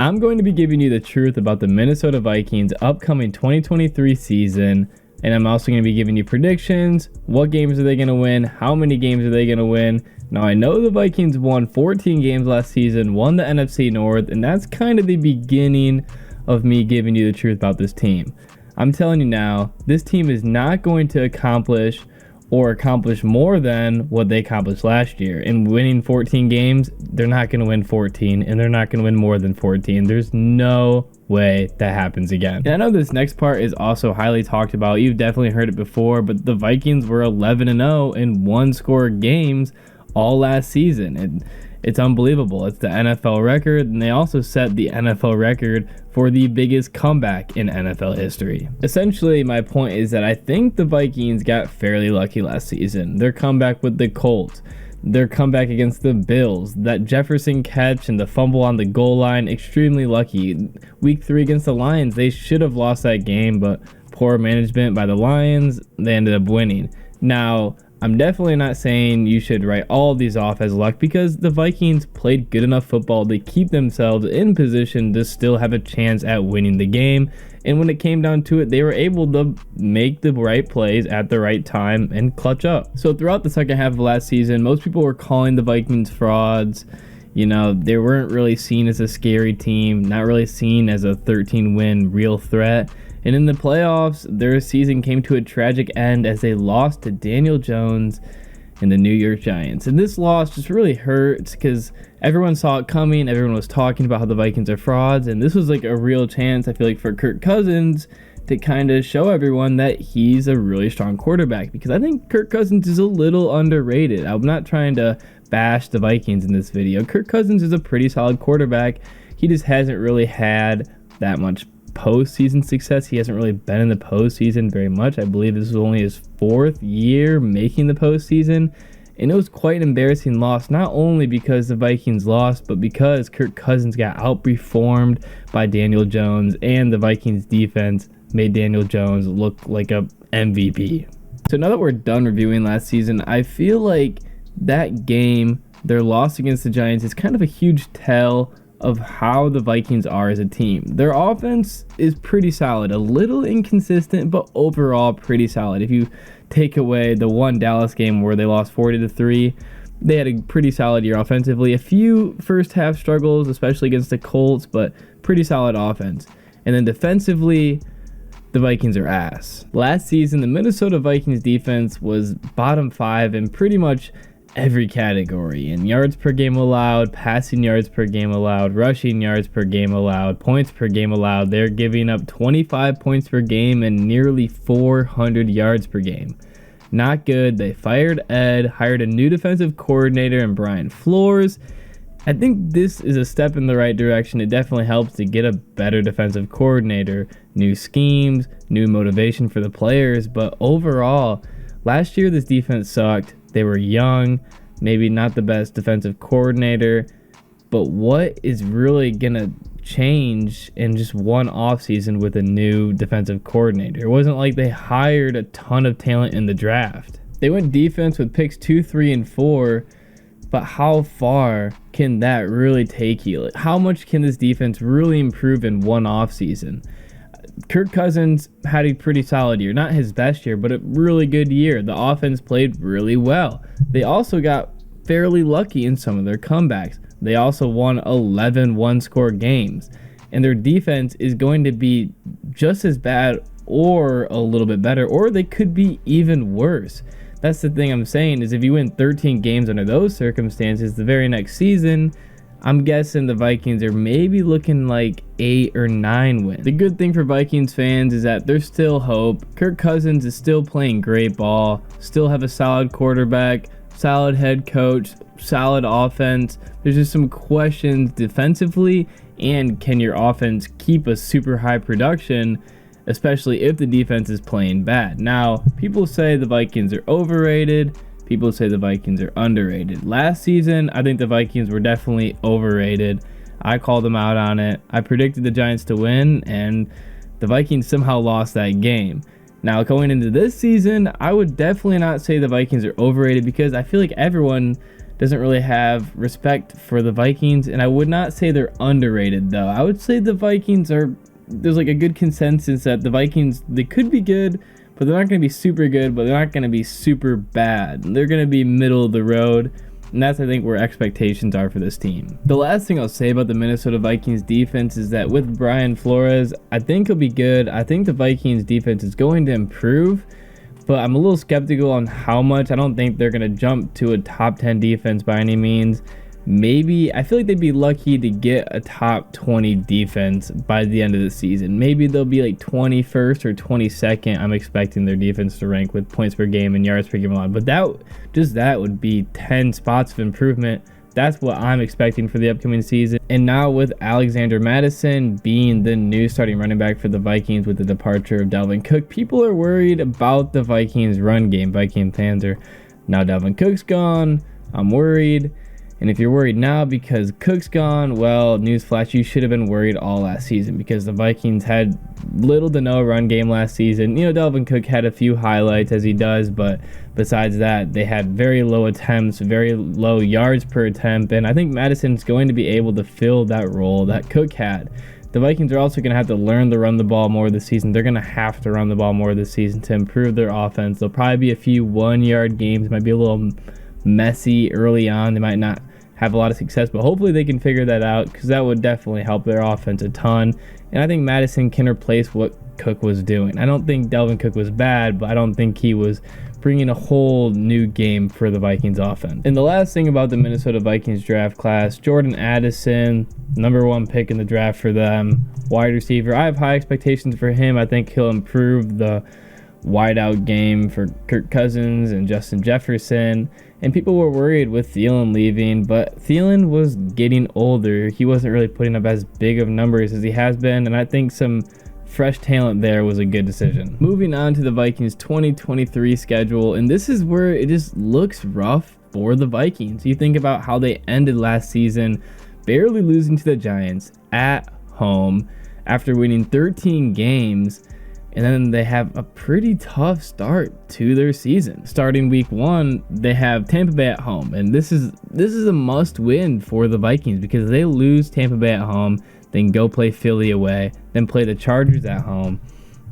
I'm going to be giving you the truth about the Minnesota Vikings upcoming 2023 season, and I'm also going to be giving you predictions. What games are they going to win? How many games are they going to win? Now, I know the Vikings won 14 games last season, won the NFC North, and that's kind of the beginning of me giving you the truth about this team. I'm telling you now, this team is not going to accomplish more than what they accomplished last year. In winning 14 games, they're not going to win 14, and they're not going to win more than 14. There's no way that happens again. And I know this next part is also highly talked about. You've definitely heard it before, but the Vikings were 11-0 in one-score games all last season. And it's unbelievable. It's the NFL record, and they also set the NFL record for the biggest comeback in NFL history. Essentially, my point is that I think the Vikings got fairly lucky last season. Their comeback with the Colts, their comeback against the Bills, that Jefferson catch and the fumble on the goal line, extremely lucky. Week 3 against the Lions, they should have lost that game, but poor management by the Lions, they ended up winning. Now, I'm definitely not saying you should write all of these off as luck, because the Vikings played good enough football to keep themselves in position to still have a chance at winning the game. And when it came down to it, they were able to make the right plays at the right time and clutch up. So throughout the second half of last season, most people were calling the Vikings frauds. You know, they weren't really seen as a scary team, not really seen as a 13-win real threat. And in the playoffs, their season came to a tragic end as they lost to Daniel Jones and the New York Giants. And this loss just really hurts because everyone saw it coming. Everyone was talking about how the Vikings are frauds. And this was like a real chance, I feel like, for Kirk Cousins to kind of show everyone that he's a really strong quarterback. Because I think Kirk Cousins is a little underrated. I'm not trying to bash the Vikings in this video. Kirk Cousins is a pretty solid quarterback. He just hasn't really had that much postseason success. He hasn't really been in the postseason very much. I believe this was only his 4th year making the postseason, and it was quite an embarrassing loss, not only because the Vikings lost, but because Kirk Cousins got outperformed by Daniel Jones, and the Vikings defense made Daniel Jones look like a MVP. So now that we're done reviewing last season, I feel like that game, their loss against the Giants, is kind of a huge tell of how the Vikings are as a team. Their offense is pretty solid, a little inconsistent, but overall pretty solid. If you take away the one Dallas game where they lost 40-3, they had a pretty solid year offensively. A few first half struggles, especially against the Colts, but pretty solid offense. And then defensively, the Vikings are ass. Last season, the Minnesota Vikings defense was bottom 5 in pretty much every category: in yards per game allowed, passing yards per game allowed, rushing yards per game allowed, points per game allowed. They're giving up 25 points per game and nearly 400 yards per game. Not good. They fired Ed, hired a new defensive coordinator in Brian Flores. I think this is a step in the right direction. It definitely helps to get a better defensive coordinator, new schemes, new motivation for the players. But overall, last year this defense sucked. They were young, maybe not the best defensive coordinator, but what is really going to change in just one offseason with a new defensive coordinator? It wasn't like they hired a ton of talent in the draft. They went defense with picks 2, 3, and 4, but how far can that really take you? Like, how much can this defense really improve in one offseason? Kirk Cousins had a pretty solid year. Not his best year, but a really good year. The offense played really well. They also got fairly lucky in some of their comebacks. They also won 11 one-score games. And their defense is going to be just as bad or a little bit better, or they could be even worse. That's the thing I'm saying, is if you win 13 games under those circumstances, the very next season, I'm guessing the Vikings are maybe looking like 8 or 9 wins. The good thing for Vikings fans is that there's still hope. Kirk Cousins is still playing great ball, still have a solid quarterback, solid head coach, solid offense. There's just some questions defensively, and can your offense keep a super high production, especially if the defense is playing bad. Now, people say the Vikings are overrated. People say the Vikings are underrated. Last season, I think the Vikings were definitely overrated. I called them out on it. I predicted the Giants to win, and the Vikings somehow lost that game. Now, going into this season, I would definitely not say the Vikings are overrated, because I feel like everyone doesn't really have respect for the Vikings, and I would not say they're underrated though. I would say the Vikings are, there's like a good consensus that the Vikings, they could be good, but they're not going to be super good, but they're not going to be super bad. They're going to be middle of the road, and that's, I think, where expectations are for this team. The last thing I'll say about the Minnesota Vikings defense is that with Brian Flores, I think he'll be good. I think the Vikings defense is going to improve, but I'm a little skeptical on how much. I don't think they're going to jump to a top 10 defense by any means. Maybe, I feel like they'd be lucky to get a top 20 defense by the end of the season. Maybe they'll be like 21st or 22nd. I'm expecting their defense to rank with points per game and yards per game allowed. But that would be 10 spots of improvement. That's what I'm expecting for the upcoming season. And now with Alexander Mattison being the new starting running back for the Vikings with the departure of Dalvin Cook, people are worried about the Vikings run game. Viking fans are, now Dalvin Cook's gone, I'm worried. And if you're worried now because Cook's gone, well, newsflash, you should have been worried all last season because the Vikings had little to no run game last season. You know, Dalvin Cook had a few highlights as he does, but besides that, they had very low attempts, very low yards per attempt, and I think Madison's going to be able to fill that role that Cook had. The Vikings are also going to have to learn to run the ball more this season. They're going to have to run the ball more this season to improve their offense. There'll probably be a few 1-yard games, might be a little messy early on. They might not have a lot of success, but hopefully they can figure that out because that would definitely help their offense a ton. And I think Madison can replace what Cook was doing. I don't think Dalvin Cook was bad, but I don't think he was bringing a whole new game for the Vikings offense. And the last thing about the Minnesota Vikings draft class, Jordan Addison, #1 pick in the draft for them, wide receiver. I have high expectations for him. I think he'll improve the wideout game for Kirk Cousins and Justin Jefferson. And people were worried with Thielen leaving, but Thielen was getting older. He wasn't really putting up as big of numbers as he has been, and I think some fresh talent there was a good decision. Moving on to the Vikings 2023 schedule, and this is where it just looks rough for the Vikings. You think about how they ended last season, barely losing to the Giants at home after winning 13 games. And then they have a pretty tough start to their season. Starting week 1, they have Tampa Bay at home. And this is a must win for the Vikings because they lose Tampa Bay at home, then go play Philly away, then play the Chargers at home.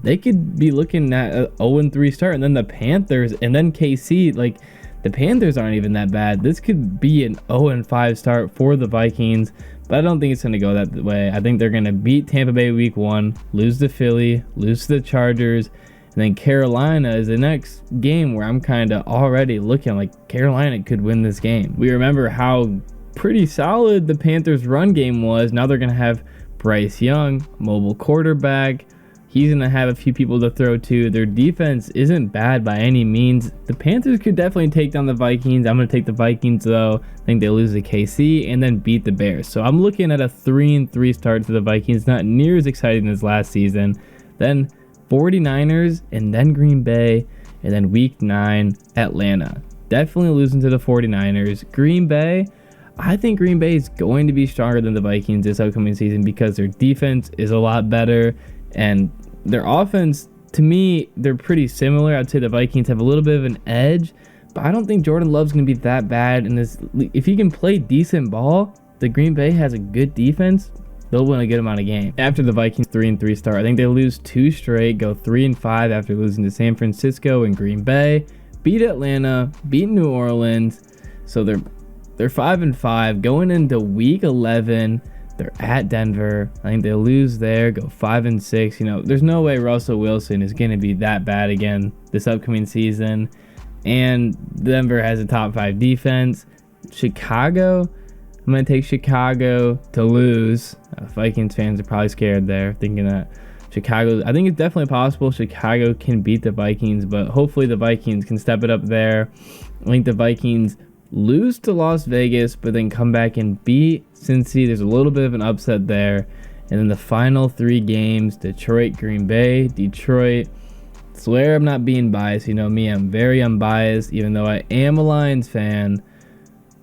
They could be looking at a 0-3 start. And then the Panthers and then KC, like the Panthers aren't even that bad. This could be an 0-5 start for the Vikings. But I don't think it's going to go that way. I think they're going to beat Tampa Bay week 1, lose to Philly, lose to the Chargers, and then Carolina is the next game where I'm kind of already looking like Carolina could win this game. We remember how pretty solid the Panthers run game was. Now they're going to have Bryce Young, mobile quarterback. He's going to have a few people to throw to. Their defense isn't bad by any means. The Panthers could definitely take down the Vikings. I'm going to take the Vikings, though. I think they lose to KC and then beat the Bears. So I'm looking at a 3-3 start to the Vikings. Not near as exciting as last season. Then 49ers and then Green Bay. And then week 9, Atlanta. Definitely losing to the 49ers. Green Bay, I think Green Bay is going to be stronger than the Vikings this upcoming season because their defense is a lot better. And their offense, to me, they're pretty similar. I'd say the Vikings have a little bit of an edge, but I don't think Jordan Love's going to be that bad in this. If he can play decent ball, the Green Bay has a good defense. They'll win a good amount of games. After the Vikings 3-3 start, I think they lose 2 straight, go 3-5 after losing to San Francisco and Green Bay, beat Atlanta, beat New Orleans. So they're 5-5 going into week 11. They're at Denver. I think they lose there, go 5-6. You know, there's no way Russell Wilson is going to be that bad again this upcoming season. And Denver has a top 5 defense. Chicago, I'm going to take Chicago to lose. Vikings fans are probably scared there, thinking that Chicago, I think it's definitely possible Chicago can beat the Vikings, but hopefully the Vikings can step it up there. I think the Vikings lose to Las Vegas, but then come back and beat Cincy. There's a little bit of an upset there. And then the final 3 games, Detroit, Green Bay, Detroit. Swear I'm not being biased. You know me, I'm very unbiased, even though I am a Lions fan.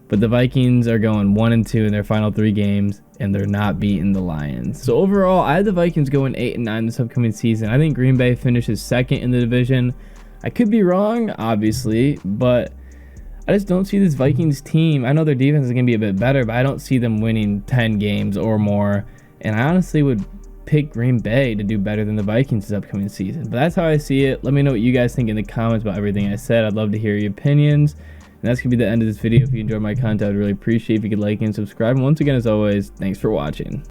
But the Vikings are going 1-2 in their final 3 games, and they're not beating the Lions. So overall, I had the Vikings going 8-9 this upcoming season. I think Green Bay finishes second in the division. I could be wrong, obviously, but I just don't see this Vikings team. I know their defense is going to be a bit better, but I don't see them winning 10 games or more. And I honestly would pick Green Bay to do better than the Vikings this upcoming season. But that's how I see it. Let me know what you guys think in the comments about everything I said. I'd love to hear your opinions. And that's going to be the end of this video. If you enjoyed my content, I'd really appreciate if you could like and subscribe. And once again, as always, thanks for watching.